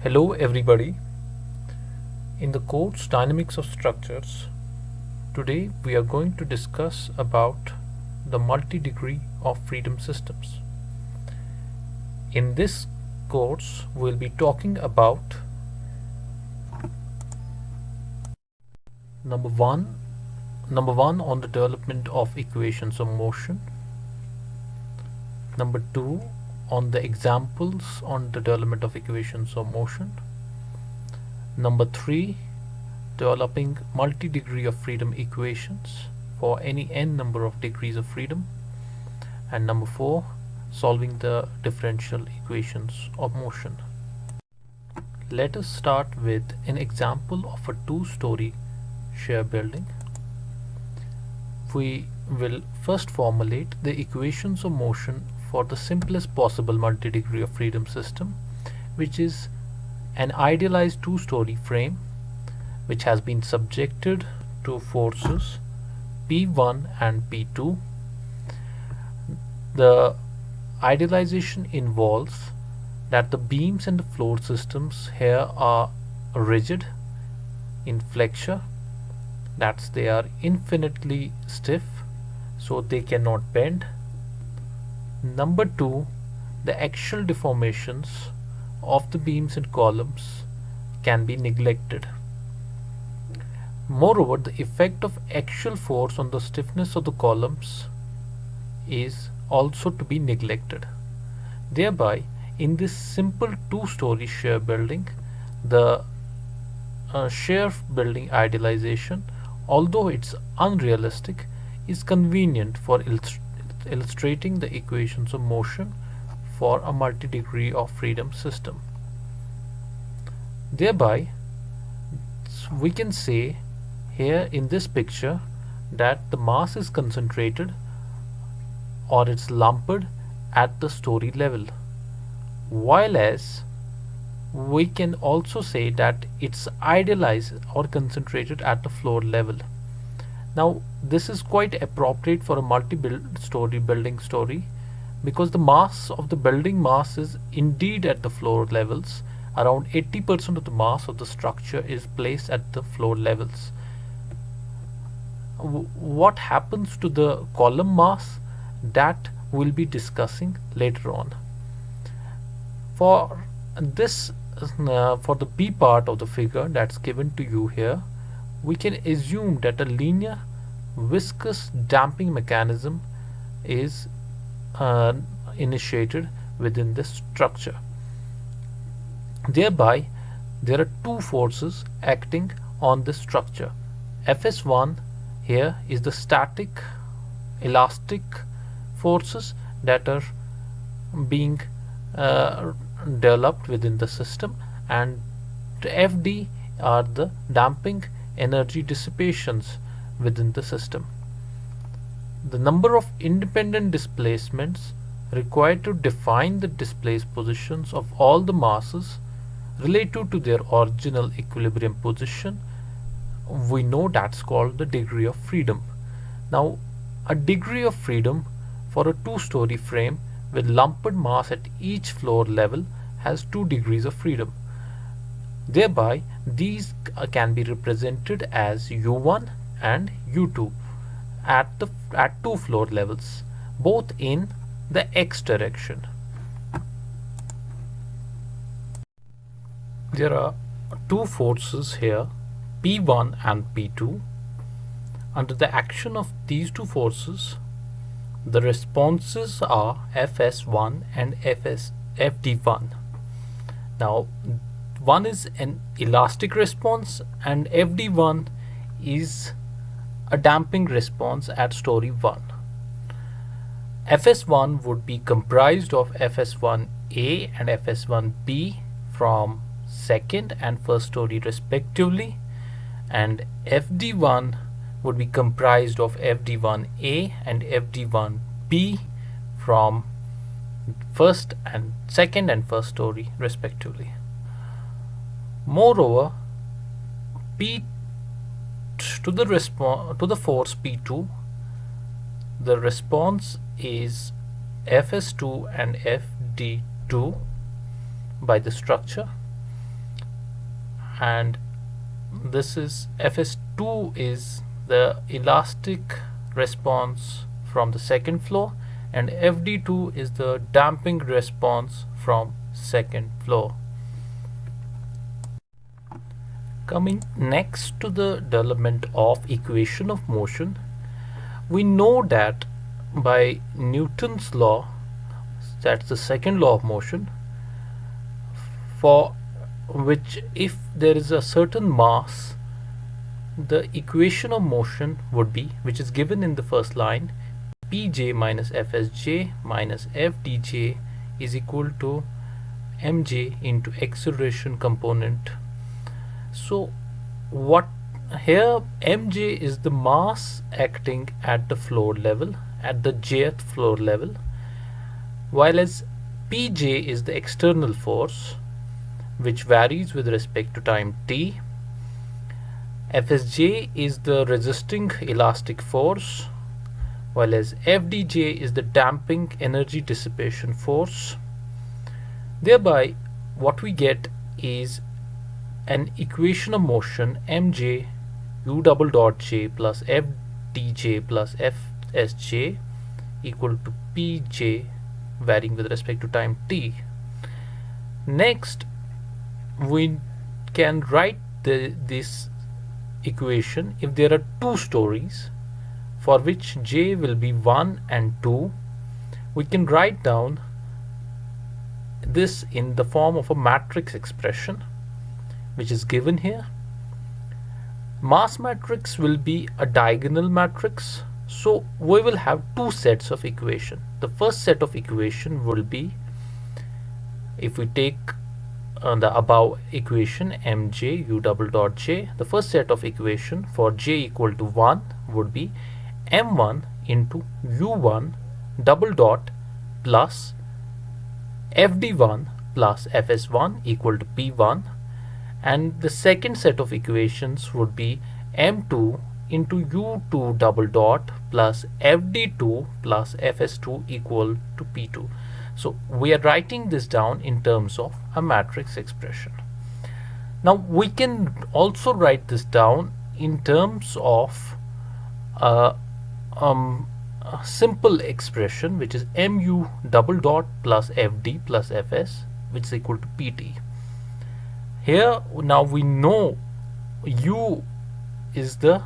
Hello everybody. In the course Dynamics of Structures, today we are going to discuss about the multi-degree of freedom systems. In this course we'll be talking about number one on the development of equations of motion, number 2 on the examples on the development of equations of motion, number 3 developing multi-degree of freedom equations for any n number of degrees of freedom, and number 4 solving the differential equations of motion. Let us start with an example of a two-story shear building. We will first formulate the equations of motion for the simplest possible multi-degree of freedom system, which is an idealized two-story frame which has been subjected to forces P1 and P2. The idealization involves that the beams and the floor systems here are rigid in flexure, that's they are infinitely stiff, so they cannot bend. Number 2, the axial deformations of the beams and columns can be neglected. Moreover, the effect of axial force on the stiffness of the columns is also to be neglected. Thereby, in this simple two-story shear building, the shear building idealization, although it's unrealistic, is convenient for illustrating the equations of motion for a multi-degree of freedom system. Thereby, we can say here in this picture that the mass is concentrated or it's lumped at the story level, while as we can also say that it's idealized or concentrated at the floor level. Now this is quite appropriate for a multi-story building story, because the mass of the building mass is indeed at the floor levels. Around 80% of the mass of the structure is placed at the floor levels. What happens to the column mass, that we'll be discussing later on. For this for the B part of the figure that's given to you here, we can assume that a linear viscous damping mechanism is initiated within this structure. Thereby, there are two forces acting on this structure. Fs1 here is the static elastic forces that are being developed within the system, and Fd are the damping energy dissipations within the system. The number of independent displacements required to define the displaced positions of all the masses relative to their original equilibrium position, we know that's called the degree of freedom. Now, a degree of freedom for a two-story frame with lumped mass at each floor level has 2 degrees of freedom. Thereby, these can be represented as U1 and U2 at 2 floor levels, both in the x direction. There are two forces here, P1 and P2. Under the action of these two forces, the responses are Fs1 and Fd1. Now, one is an elastic response and Fd1 is a damping response at story 1. Fs1 would be comprised of Fs1A and Fs1B from second and first story respectively, and Fd1 would be comprised of Fd1A and Fd1B from first and second and first story respectively. Moreover, P to the force P2, the response is Fs2 and Fd2 by the structure, and this is Fs2 is the elastic response from the second floor, and Fd2 is the damping response from second floor. Coming next to the development of equation of motion, we know that by Newton's law, that's the second law of motion, for which if there is a certain mass, the equation of motion would be, which is given in the first line, Pj minus Fsj minus Fdj is equal to mj into acceleration component. So what here, mj is the mass acting at the floor level, at the jth floor level, while as Pj is the external force which varies with respect to time t. Fsj is the resisting elastic force, while as Fdj is the damping energy dissipation force. Thereby what we get is an equation of motion mj u double dot j plus Fdj plus Fsj equal to Pj varying with respect to time t. Next, we can write this equation if there are two stories for which j will be 1 and 2. We can write down this in the form of a matrix expression which is given here. Mass matrix will be a diagonal matrix, so we will have two sets of equation. The first set of equation will be, if we take the above equation mj u double dot j, the first set of equation for j equal to 1 would be m1 into u1 double dot plus fd1 plus fs1 equal to p1, and the second set of equations would be m2 into u2 double dot plus fd2 plus fs2 equal to p2. So we are writing this down in terms of a matrix expression. Now we can also write this down in terms of a simple expression which is mu double dot plus fd plus fs, which is equal to pt. Here now we know u is the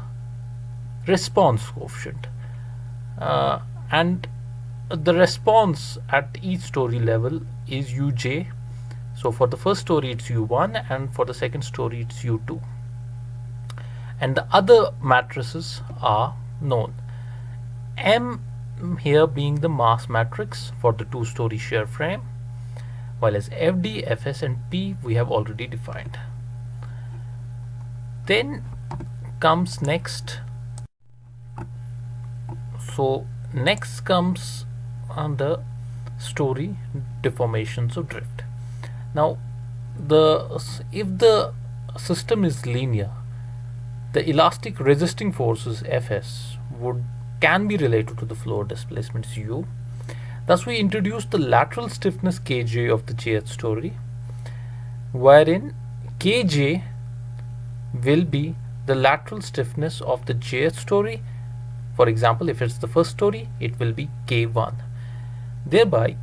response coefficient, and the response at each story level is uj. So for the first story it's u1, and for the second story it's u2, and the other matrices are known. M here being the mass matrix for the two-story shear frame, while as fd, fs and p we have already defined. Then comes next, so next comes on the story deformations of drift. Now if the system is linear, the elastic resisting forces Fs can be related to the floor displacements u. Thus we introduce the lateral stiffness Kj of the jth story, wherein Kj will be the lateral stiffness of the jth story. For example, if it's the first story, it will be K1. Thereby,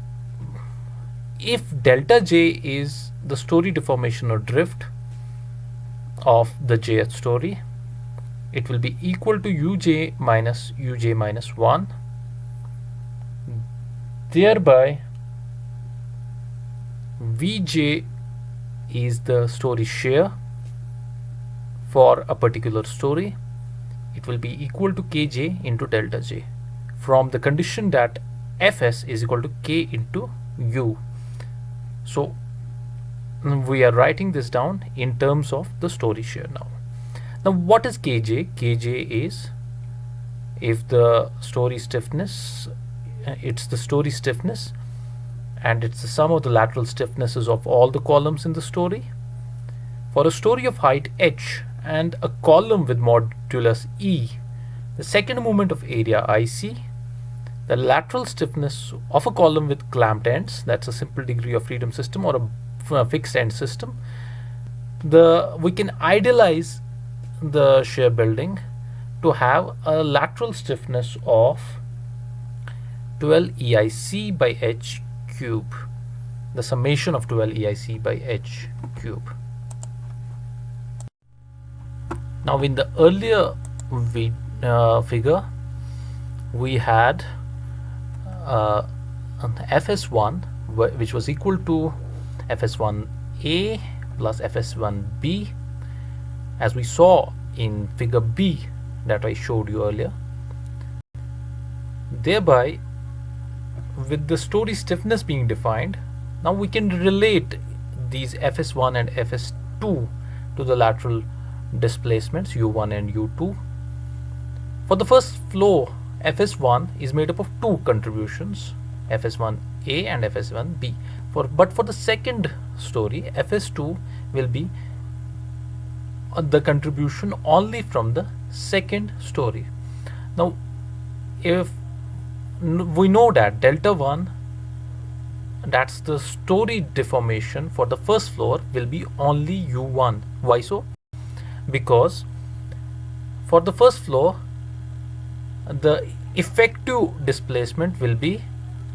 if delta j is the story deformation or drift of the jth story, it will be equal to uj minus 1. Thereby, Vj is the story shear for a particular story. It will be equal to Kj into delta j from the condition that Fs is equal to K into U. So we are writing this down in terms of the story shear now. Now what is Kj? Kj is, if the story stiffness, it's the story stiffness and it's the sum of the lateral stiffnesses of all the columns in the story. For a story of height h and a column with modulus E, the second moment of area IC, the lateral stiffness of a column with clamped ends, that's a simple degree of freedom system or a fixed end system, We can idealize the shear building to have a lateral stiffness of 12 EIC by H cube, the summation of 12 EIC by H cube. Now in the earlier figure, we had Fs1 which was equal to Fs1A plus Fs1B, as we saw in figure B that I showed you earlier. Thereby, with the story stiffness being defined, now we can relate these Fs1 and Fs2 to the lateral displacements u1 and u2. For the first flow, Fs1 is made up of two contributions, Fs1A and Fs1B. But for the second story, Fs2 will be the contribution only from the second story. Now, if we know that delta 1, that's the story deformation for the first floor, will be only u1. Why so? Because for the first floor, the effective displacement will be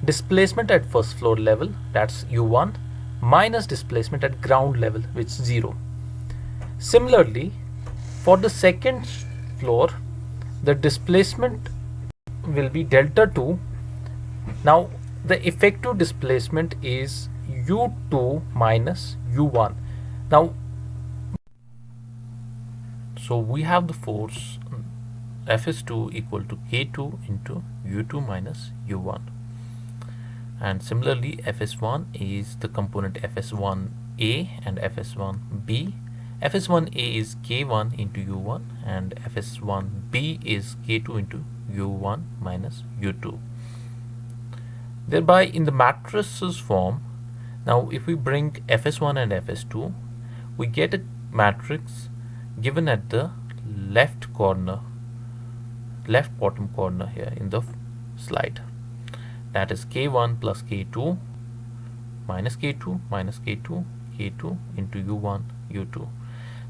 displacement at first floor level, that's u1, minus displacement at ground level, which is 0. Similarly, for the second floor, the displacement will be delta 2. Now the effective displacement is u2 minus u1. Now, so we have the force Fs2 equal to K2 into u2 minus u1. And similarly, Fs1 is the component Fs1A and Fs1B. Fs1A is K1 into u1 and Fs1B is K2 into u1 minus u2. Thereby, in the matrices form, now if we bring Fs1 and Fs2, we get a matrix given at the left bottom corner here in the slide. That is K1 plus K2 minus K2 minus K2 K2 into u1 u2.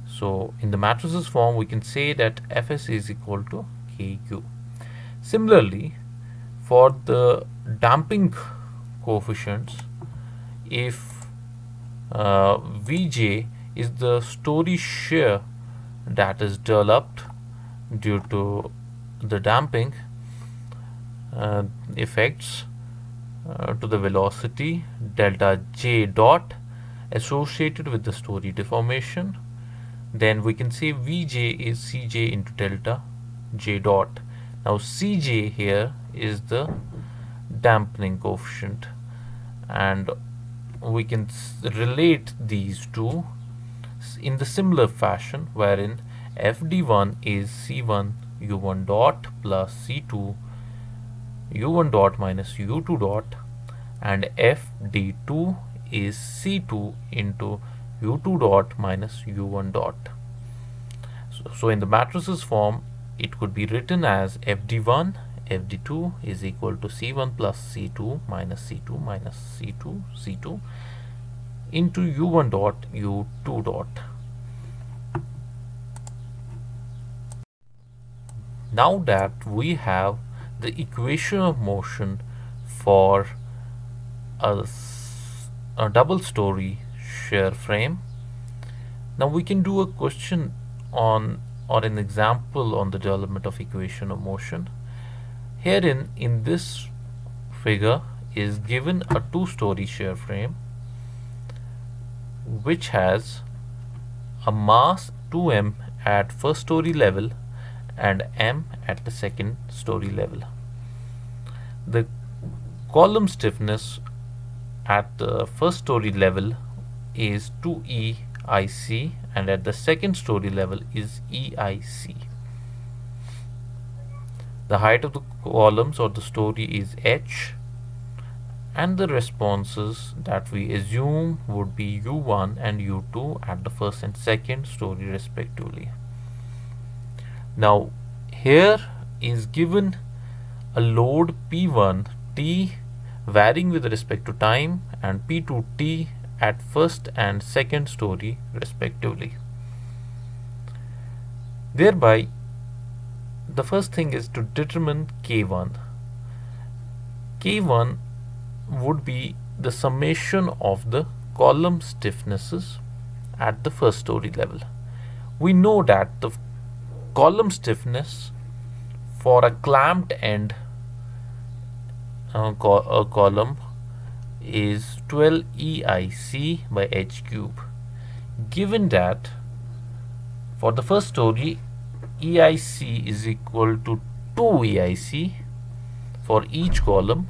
So in the matrices form, we can say that Fs is equal to Kq. Similarly, for the damping coefficients, if Vj is the story shear that is developed due to the damping effects to the velocity delta j dot associated with the story deformation, then we can say Vj is Cj into delta j dot. Now Cj here is the dampening coefficient, and we can relate these two in the similar fashion, wherein Fd1 is C1 u1 dot plus C2 u1 dot minus u2 dot, and Fd2 is C2 into u2 dot minus u1 dot. So in the matrices form, it could be written as Fd1 Fd2 is equal to C1 plus C2 minus C2 minus C2 C2 into u1 dot u2 dot. Now that we have the equation of motion for a double story shear frame, now we can do a question on or an example on the development of equation of motion. Herein, in this figure, is given a two-story shear frame which has a mass 2m at first story level and m at the second story level. The column stiffness at the first story level is 2EIC and at the second story level is EIC. The height of the columns or the story is h, and the responses that we assume would be u1 and u2 at the first and second story respectively. Now here is given a load P1 T varying with respect to time and P2 T at first and second story respectively. Thereby, the first thing is to determine K1. K1 would be the summation of the column stiffnesses at the first story level. We know that the column stiffness for a clamped end column is 12 EIC by h cube. Given that for the first story EIC is equal to 2 EIC for each column,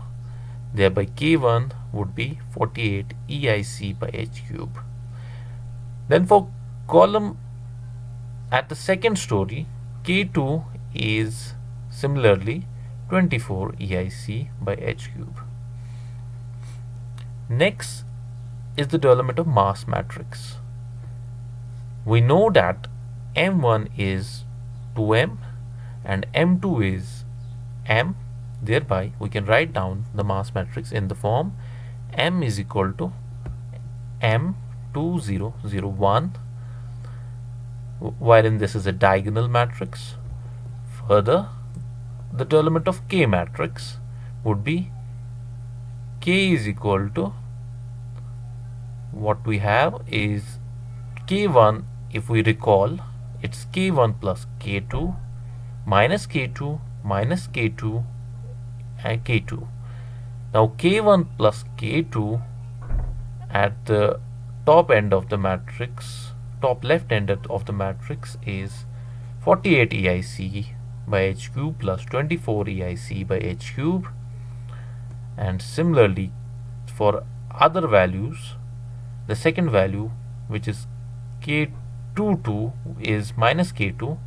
thereby K1 would be 48 EIC by h cube. Then for column at the second story, K2 is similarly 24 EIC by h cube. Next is the development of mass matrix. We know that M1 is 2M and M2 is M. Thereby, we can write down the mass matrix in the form M is equal to M2001, wherein this is a diagonal matrix. Further, the development of K matrix would be K is equal to, what we have is K1, if we recall, it's K1 plus K2 minus K2 minus K2 and K2. Now K1 plus K2 at the top end of the matrix, top left end of the matrix is 48 EIC by h cube plus 24 EIC by h cube. And similarly for other values, the second value, which is K22, is minus K2.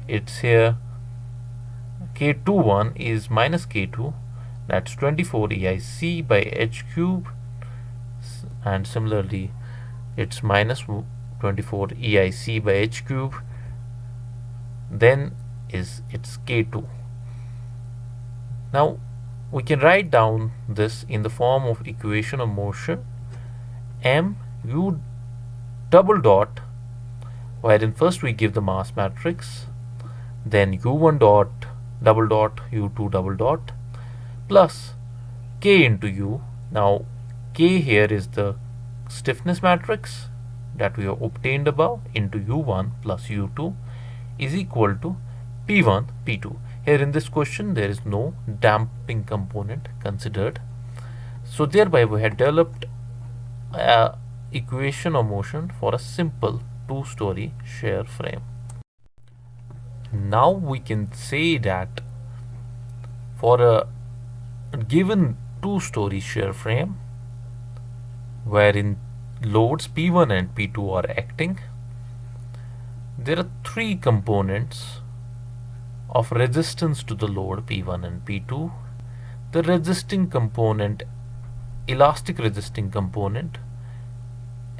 It's here K21 is minus K2, that's 24 EIC by h cube, and similarly it's minus 24 EIC by h cube. Then it's K2. Now we can write down this in the form of equation of motion M U double dot, wherein first we give the mass matrix, then U1 dot double dot U2 double dot plus K into U. Now K here is the stiffness matrix that we have obtained above into U1 plus U2 is equal to P1 P2. Here in this question there is no damping component considered, so thereby we had developed a equation of motion for a simple two-story shear frame. Now we can say that for a given two-story shear frame wherein loads P1 and P2 are acting, there are three components of resistance to the load P1 and P2. The resisting component, elastic resisting component,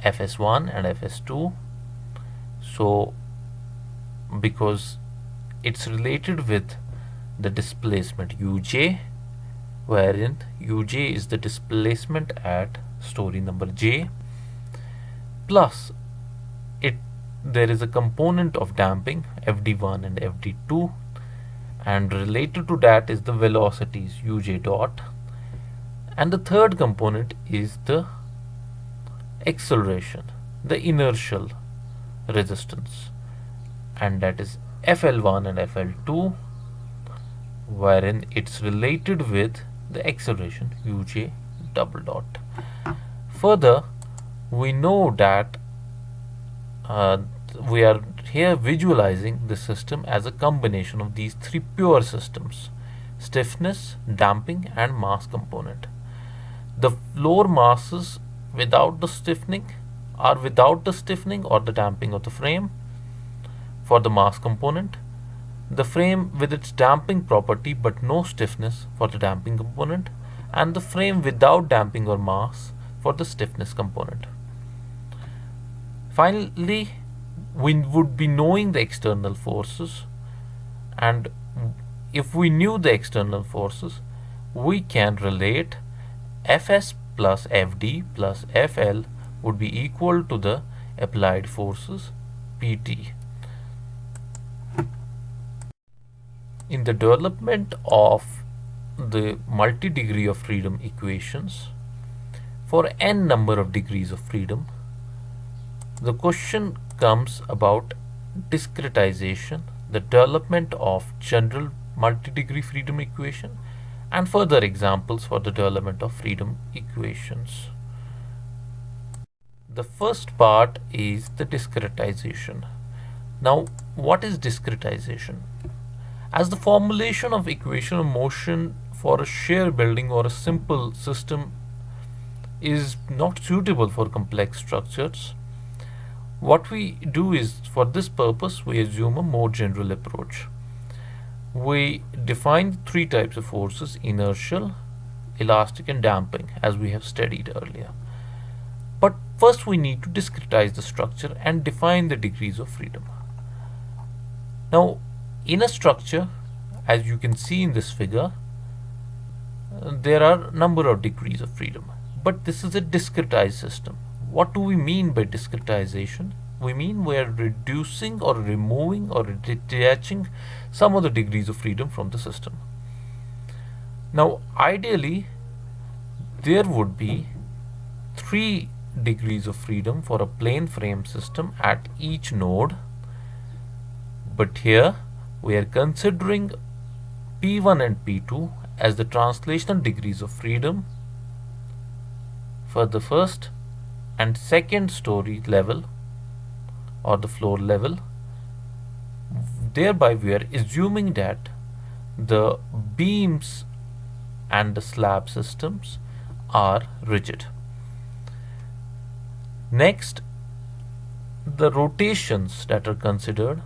Fs1 and Fs2. So because it's related with the displacement Uj, wherein Uj is the displacement at story number J, plus there is a component of damping Fd1 and Fd2, and related to that is the velocities Uj dot, and the third component is the acceleration, the inertial resistance, and that is Fl1 and Fl2, wherein it's related with the acceleration Uj double dot. Further, we know that we are here visualizing the system as a combination of these three pure systems: stiffness, damping and mass component. The lower masses without the stiffening are without the stiffening or the damping of the frame. For the mass component, the frame with its damping property but no stiffness for the damping component, and the frame without damping or mass for the stiffness component. Finally, we would be knowing the external forces, and if we knew the external forces, we can relate Fs plus Fd plus Fl would be equal to the applied forces Pt. In the development of the multi-degree of freedom equations, for n number of degrees of freedom, the question comes about discretization, the development of general multi-degree freedom equation, and further examples for the development of freedom equations. The first part is the discretization. Now, what is discretization? As the formulation of equation of motion for a shear building or a simple system is not suitable for complex structures, what we do is, for this purpose, we assume a more general approach. We define three types of forces: inertial, elastic, and damping, as we have studied earlier. But first we need to discretize the structure and define the degrees of freedom. Now, in a structure, as you can see in this figure, there are a number of degrees of freedom, but this is a discretized system. What do we mean by discretization? We mean we are reducing or removing or detaching some of the degrees of freedom from the system. Now, ideally, there would be 3 degrees of freedom for a plane frame system at each node, but here we are considering P1 and P2 as the translational degrees of freedom for the first and second story level or the floor level. Thereby we are assuming that the beams and the slab systems are rigid. Next, the rotations that are considered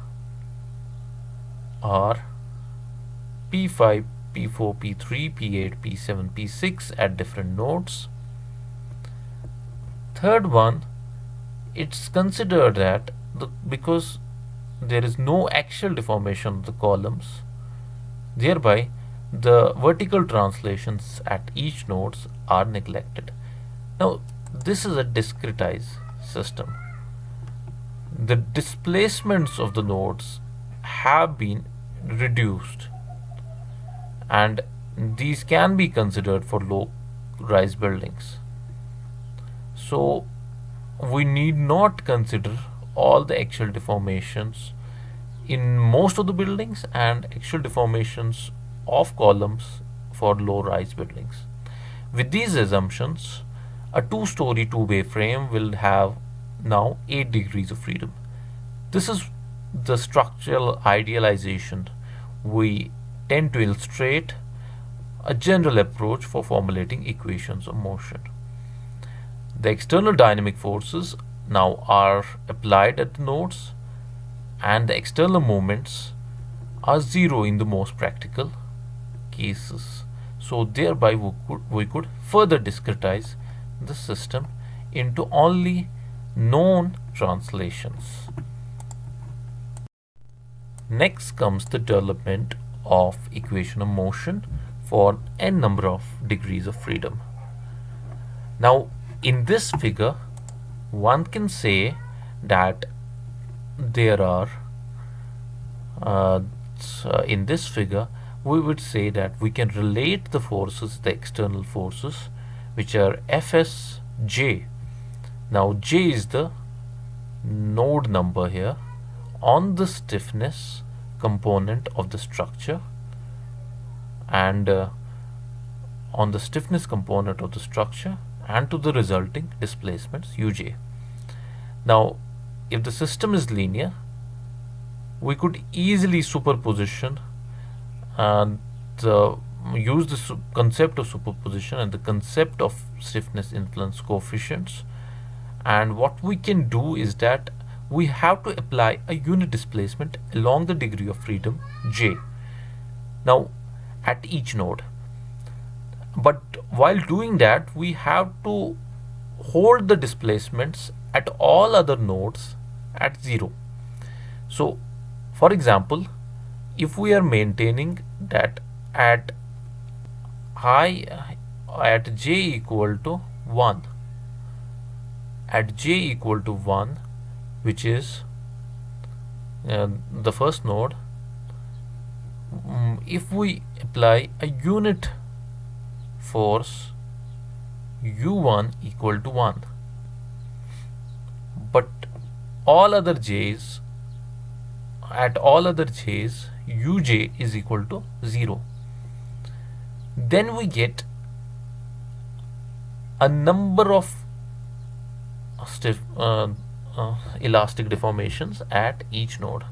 are P5, P4, P3, P8, P7, P6 at different nodes. Third one, it's considered that because there is no axial deformation of the columns, thereby the vertical translations at each nodes are neglected. Now, this is a discretized system. The displacements of the nodes have been reduced, and these can be considered for low-rise buildings. So we need not consider all the axial deformations in most of the buildings and axial deformations of columns for low-rise buildings. With these assumptions, a two-story two-bay frame will have now 8 degrees of freedom. This is the structural idealization we tend to illustrate a general approach for formulating equations of motion. The external dynamic forces now are applied at the nodes, and the external moments are zero in the most practical cases. So thereby we could further discretize the system into only known translations. Next comes the development of equation of motion for n number of degrees of freedom. Now, in this figure, one can say that there are in this figure we would say that we can relate the forces, the external forces, which are Fs, J. Now J is the node number here on the stiffness component of the structure, and on the stiffness component of the structure, and to the resulting displacements Uj. Now, if the system is linear, we could easily superposition use the concept of superposition and the concept of stiffness influence coefficients, and what we can do is that we have to apply a unit displacement along the degree of freedom J, now at each node. But while doing that, we have to hold the displacements at all other nodes at 0. So for example, if we are maintaining that at J equal to 1. At j equal to 1, which is the first node, if we apply a unit force u1 equal to 1, but all other j's, at all other j's, uj is equal to 0, then we get a number of elastic deformations at each node.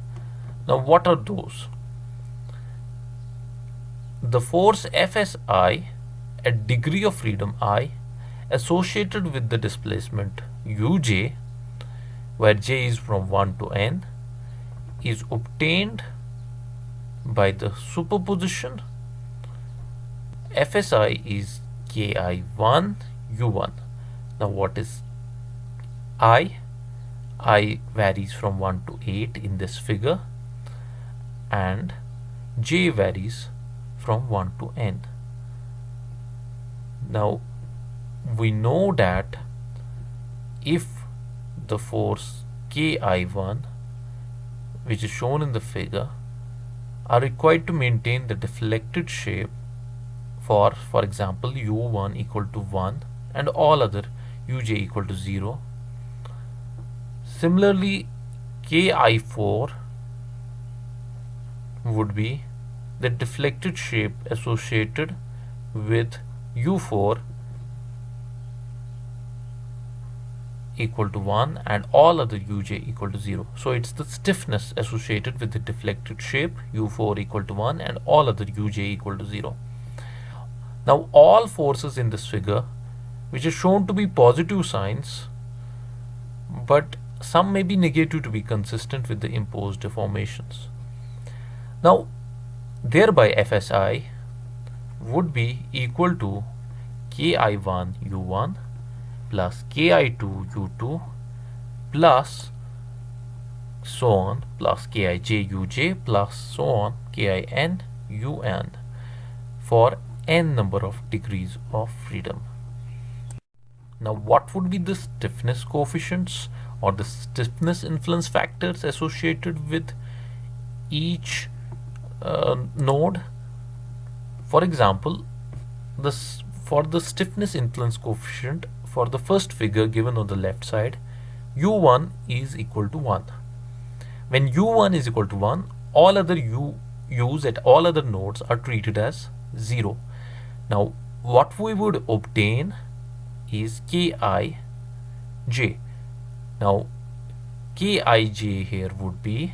Now what are those? The force Fsi at degree of freedom I associated with the displacement uj, where j is from 1 to n, is obtained by the superposition. Fsi is ki1 u1. Now what is I? I varies from 1 to 8 in this figure, and j varies from 1 to n. Now we know that if the force ki1, which is shown in the figure, are required to maintain the deflected shape for example u1 equal to 1 and all other uj equal to 0. Similarly, ki4 would be the deflected shape associated with u4 equal to 1 and all other uj equal to 0. So it's the stiffness associated with the deflected shape u4 equal to 1 and all other uj equal to 0. Now all forces in this figure, which is shown to be positive signs, but some may be negative to be consistent with the imposed deformations. Now thereby Fsi would be equal to ki1 u1 plus ki2 u2 plus so on plus kij uj plus so on kin un for n number of degrees of freedom. Now what would be the stiffness coefficients or the stiffness influence factors associated with each node? For example, for the stiffness influence coefficient for the first figure given on the left side, u1 is equal to 1. When u1 is equal to 1, all other u's at all other nodes are treated as 0. Now what we would obtain is kij. Now kij here would be,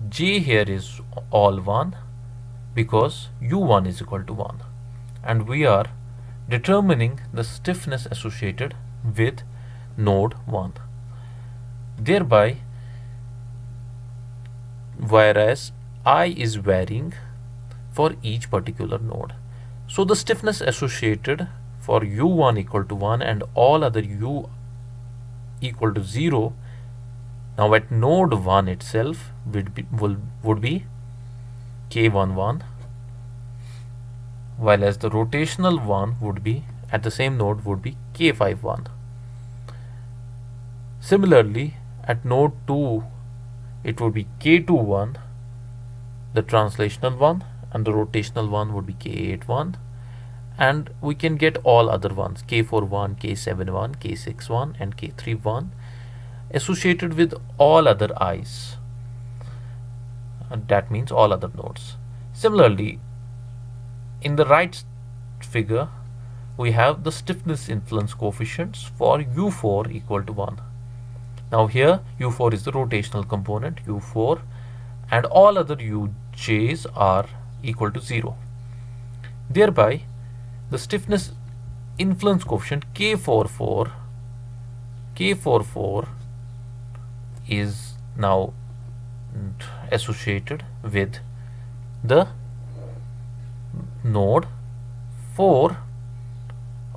j here is all 1 because u1 is equal to 1, and we are determining the stiffness associated with node 1. Thereby, whereas I is varying for each particular node, so the stiffness associated for u1 equal to 1 and all other u equal to 0 now at node 1 itself would be k11, while as the rotational one would be at the same node would be k51. Similarly, at node 2 it would be k21, the translational one, and the rotational one would be k81, and we can get all other ones k41, k71, k61 and k31 associated with all other i's, and that means all other nodes. Similarly, in the right figure we have the stiffness influence coefficients for u4 equal to 1. Now here u4 is the rotational component u4 and all other uj's are equal to 0. Thereby the stiffness influence coefficient k44 is now associated with the node 4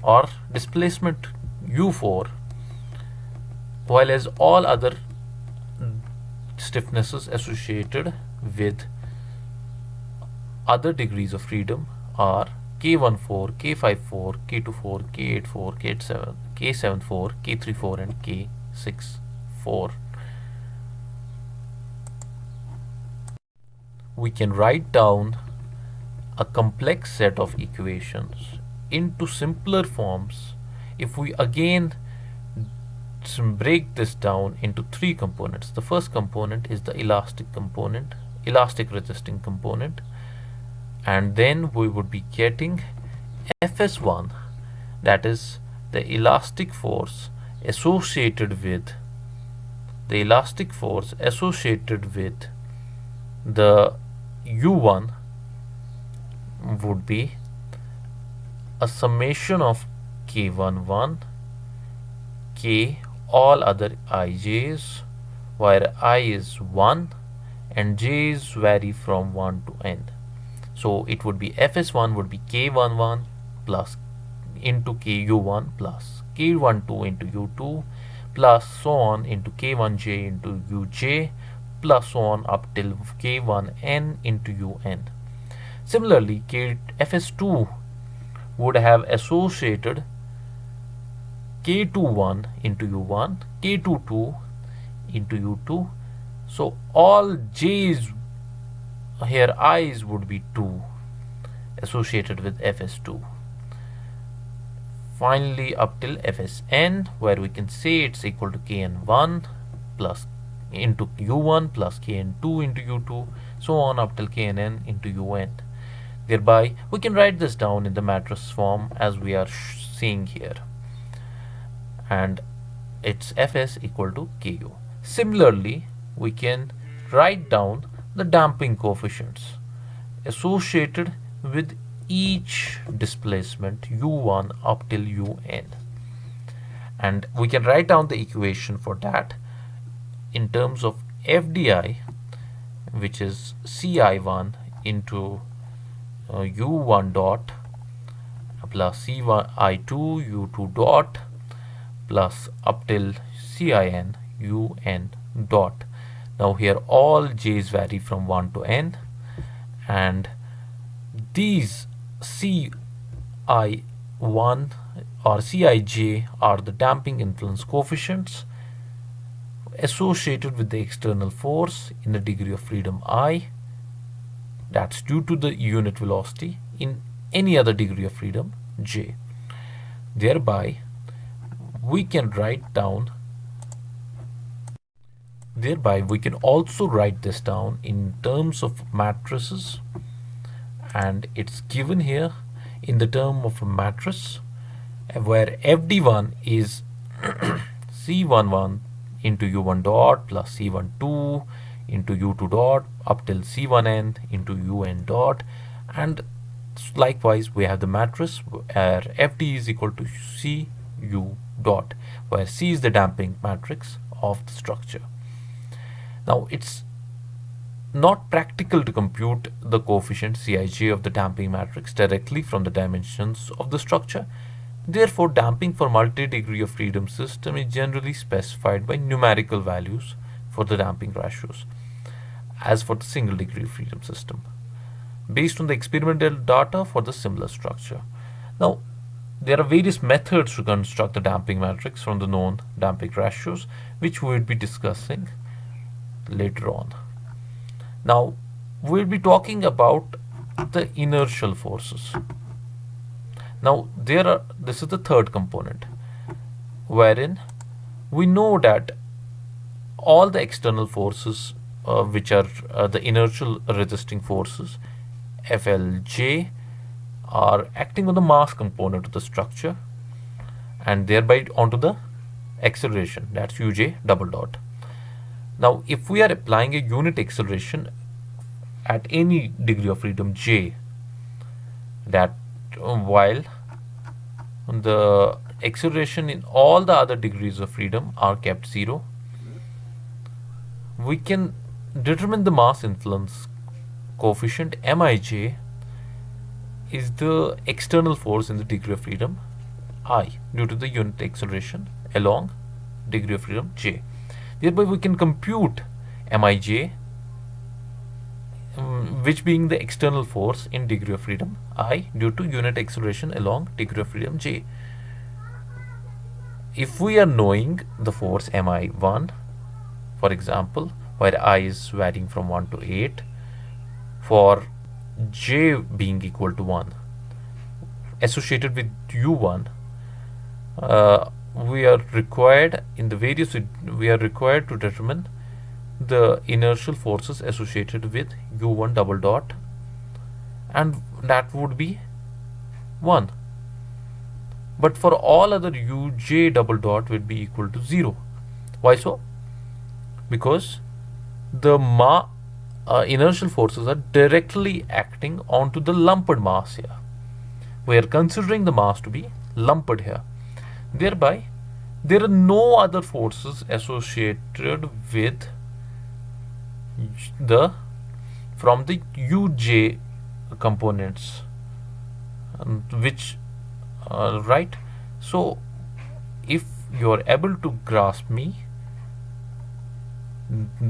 or displacement u4, while as all other stiffnesses associated with other degrees of freedom are K14, K54, K24, K84, K7, K74, K34 and K64. We can write down a complex set of equations into simpler forms if we again break this down into three components. The first component is the elastic component, elastic resisting component, and then we would be getting Fs1, that is the elastic force associated with the U1 would be a summation of K11, K all other ij's, where I is 1 and j's vary from 1 to n. So it would be Fs1 would be K11 plus into Ku1 plus K12 into U2 plus so on into K1j into Uj plus so on up till K1n into Un. Similarly, Fs2 would have associated K21 into U1, K22 into U2. So all j's here i's would be 2 associated with Fs2. Finally up till Fsn, where we can say it's equal to Kn1 plus into U1 plus Kn2 into U2, so on up till Kn into Un. Thereby we can write this down in the matrix form as we are seeing here, and it's Fs equal to Ku. Similarly, we can write down the damping coefficients associated with each displacement U1 up till Un, and we can write down the equation for that in terms of Fdi, which is Ci1 into U1 dot plus Ci2 U2 dot plus up till Cin Un dot. Now here all j's vary from 1 to n, and these Ci1 or Cij are the damping influence coefficients associated with the external force in the degree of freedom I, that's due to the unit velocity in any other degree of freedom j. Thereby we can also write this down in terms of matrices, and it's given here in the term of a matrix where Fd1 is C11 into U1 dot plus C12 into U2 dot up till C1n into Un dot, and likewise we have the matrix where Fd is equal to Cu dot, where C is the damping matrix of the structure. Now it's not practical to compute the coefficient Cij of the damping matrix directly from the dimensions of the structure. Therefore, damping for multi-degree of freedom system is generally specified by numerical values for the damping ratios, as for the single degree of freedom system, based on the experimental data for the similar structure. Now, there are various methods to construct the damping matrix from the known damping ratios, which we will be discussing later on. Now, we'll be talking about the inertial forces. Now, this is the third component, wherein we know that all the external forces, which are the inertial resisting forces, Flj, are acting on the mass component of the structure and thereby onto the acceleration, that's Uj double dot. Now, if we are applying a unit acceleration at any degree of freedom j, that while the acceleration in all the other degrees of freedom are kept 0, we can determine the mass influence coefficient Mij is the external force in the degree of freedom I due to the unit acceleration along degree of freedom j. Thereby we can compute Mij which being the external force in degree of freedom I due to unit acceleration along degree of freedom j. If we are knowing the force mi1, for example, where I is varying from 1 to 8, for j being equal to 1, associated with u1, we are required in the various, we are required to determine the inertial forces associated with u1 double dot, and that would be 1. But for all other uj double dot would be equal to 0. Why so? Because the inertial forces are directly acting onto the lumped mass here. We are considering the mass to be lumped here. Thereby, there are no other forces associated with from the uj components, which right. So if you are able to grasp me,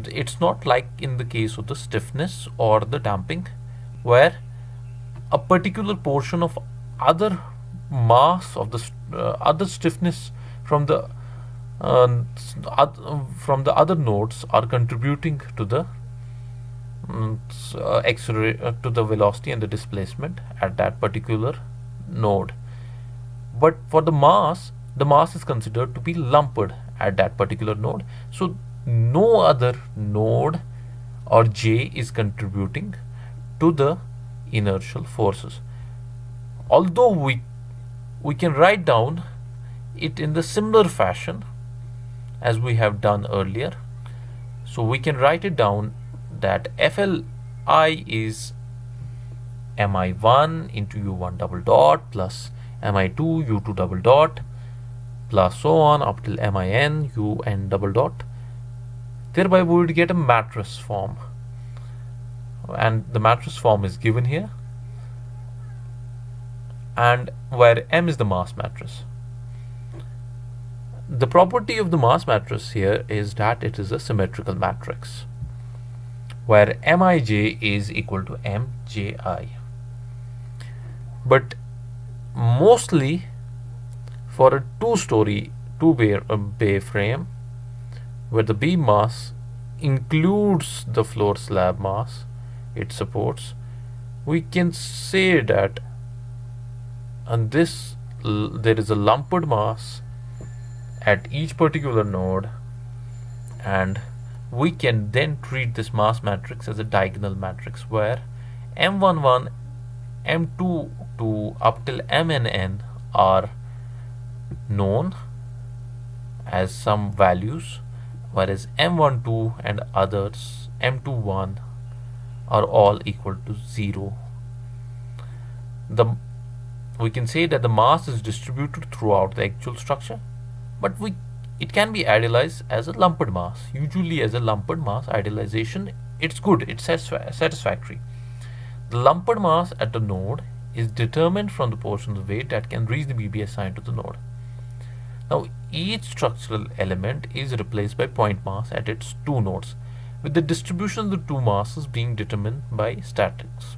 it's not like in the case of the stiffness or the damping, where a particular portion of other mass of the other stiffness from the other nodes are contributing to the to the velocity and the displacement at that particular node. But for the mass is considered to be lumped at that particular node. So no other node or j is contributing to the inertial forces. Although we can write down it in the similar fashion as we have done earlier. So we can write it down that FLI is mi1 into u1 double dot plus mi2 u2 double dot plus so on up till min un double dot. Thereby we would get a matrix form, and the matrix form is given here, and where M is the mass matrix. The property of the mass matrix here is that it is a symmetrical matrix, where Mij is equal to Mji. But mostly for a two-bay frame, where the beam mass includes the floor slab mass it supports, we can say that there is a lumped mass at each particular node, and we can then treat this mass matrix as a diagonal matrix where M11, M22 up till Mn are known as some values, whereas M12 and others, M21, are all equal to 0. We can say that the mass is distributed throughout the actual structure, but it can be idealized as a lumped mass. Usually as a lumped mass idealization, it's good, it's satisfactory. The lumped mass at the node is determined from the portion of weight that can reasonably be assigned to the node. Now each structural element is replaced by point mass at its two nodes, with the distribution of the two masses being determined by statics.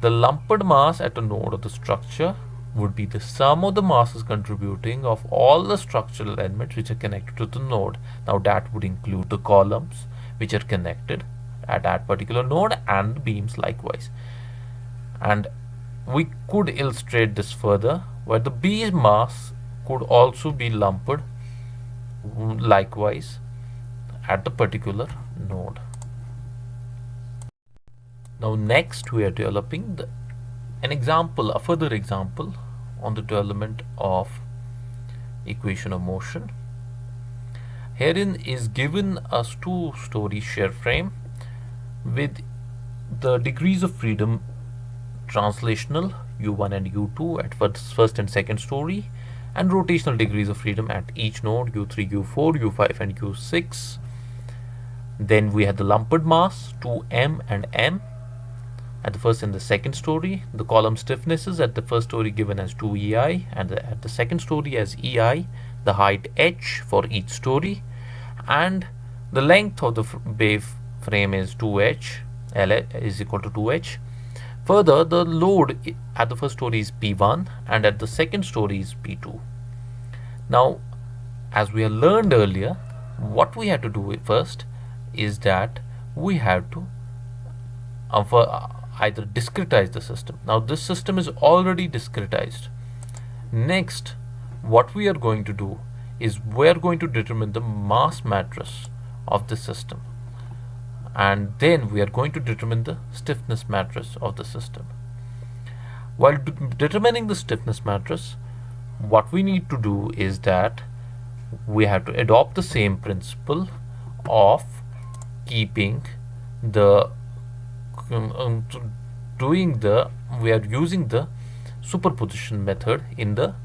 The lumped mass at a node of the structure would be the sum of the masses contributing of all the structural elements which are connected to the node. Now that would include the columns which are connected at that particular node and the beams likewise. And we could illustrate this further, where the beam mass could also be lumped likewise at the particular node. Now next we are developing a further example on the development of equation of motion. Herein is given a two-story shear frame with the degrees of freedom translational u1 and u2 at first and second story, and rotational degrees of freedom at each node u3, u4, u5 and u6. Then we had the lumped mass 2m and m at the first and the second story, the column stiffnesses at the first story given as 2ei and at the second story as ei, the height h for each story, and the length of the bay frame is 2h L is equal to 2h. Further, the load at the first story is P1 and at the second story is P2. Now, as we have learned earlier, what we have to do first is that we have to either discretize the system. Now, this system is already discretized. Next, what we are going to do is we are going to determine the mass matrix of the system, and then we are going to determine the stiffness matrix of the system. While determining the stiffness matrix, what we need to do is that we have to adopt the same principle of keeping the we are using the superposition method in the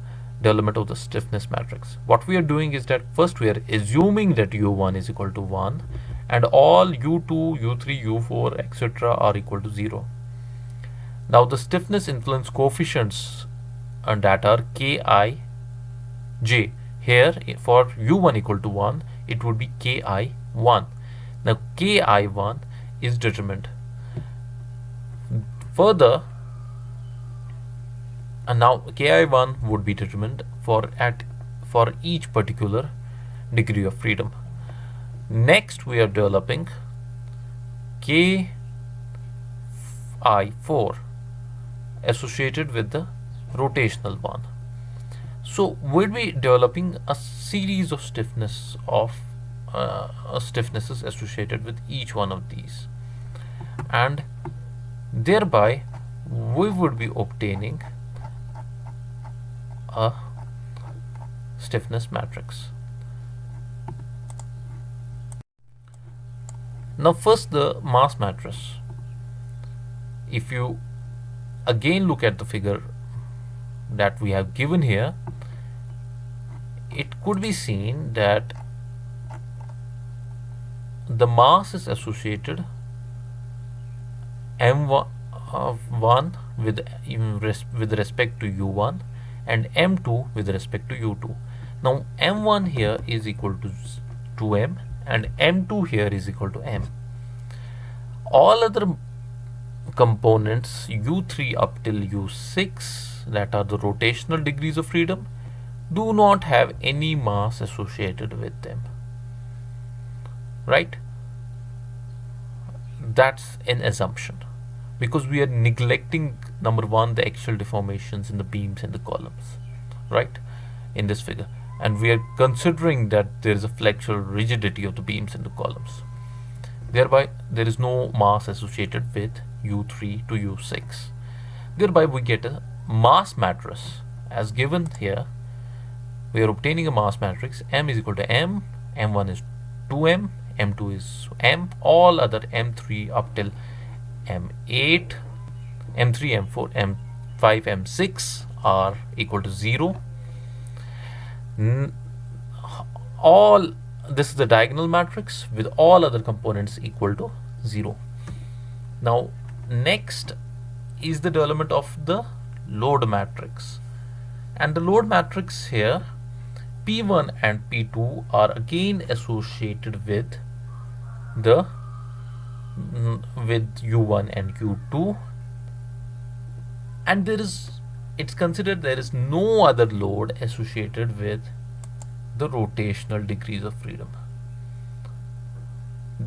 development of the stiffness matrix. What we are doing is that first we are assuming that u1 is equal to 1 and all u2, u3, u4, etc. are equal to 0. Now the stiffness influence coefficients that are ki, j. Here for u1 equal to 1, it would be ki1. Now ki1 is determined. Further, and now ki1 would be determined for each particular degree of freedom. Next, we are developing ki4 associated with the rotational one. So we'll be developing a series of stiffnesses associated with each one of these, and thereby we would be obtaining a stiffness matrix. Now first the mass matrix. If you again look at the figure that we have given here, it could be seen that the mass is associated m1 with respect to u1 and m2 with respect to u2. Now m1 here is equal to 2m and m2 here is equal to m. All other components u3 up till u6, that are the rotational degrees of freedom, do not have any mass associated with them, right? That's an assumption, because we are neglecting, number one, the axial deformations in the beams and the columns, right, in this figure, and we are considering that there is a flexural rigidity of the beams and the columns. Thereby there is no mass associated with u3 to u6. Thereby we get a mass matrix as given here. We are obtaining a mass matrix. M is equal to m, m1 is 2m, m2 is m, all other m3 up till m8, m3, m4, m5, m6 are equal to 0. All this is the diagonal matrix with all other components equal to 0. Now next is the development of the load matrix, and the load matrix here, P1 and P2 are again associated with U1 and U2, and it's considered there is no other load associated with the rotational degrees of freedom,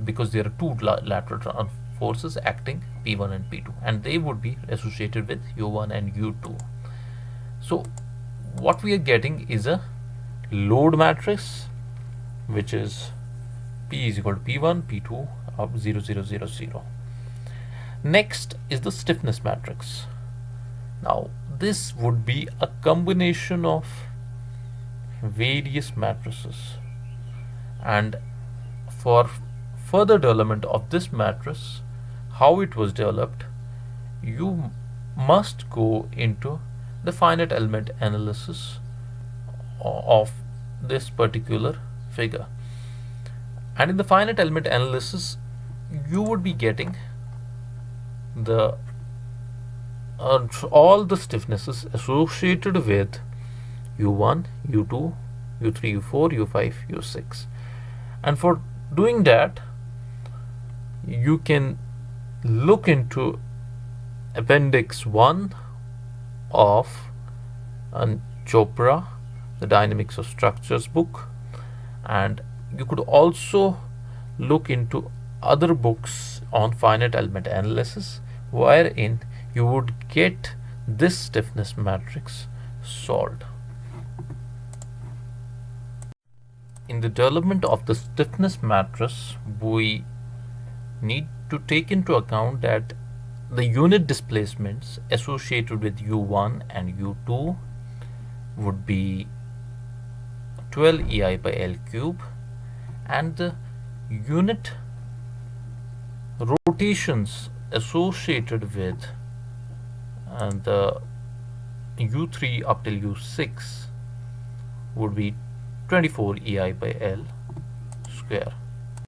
because there are two lateral forces acting, P1 and P2, and they would be associated with U1 and U2. So what we are getting is a load matrix, which is P is equal to P1, P2 of 0, 0, 0, 0. Next is the stiffness matrix. Now this would be a combination of various matrices, and for further development of this matrix, how it was developed, you must go into the finite element analysis of this particular figure, and in the finite element analysis you would be getting the all the stiffnesses associated with U1, U2, U3, U4, U5, U6, and for doing that you can look into Appendix 1 of Chopra, the Dynamics of Structures book, and you could also look into other books on finite element analysis, wherein you would get this stiffness matrix solved. In the development of the stiffness matrix, we need to take into account that the unit displacements associated with u1 and u2 would be 12 ei by L cube, and the unit rotations associated with the u3 up till u6 would be 24 ei by L square.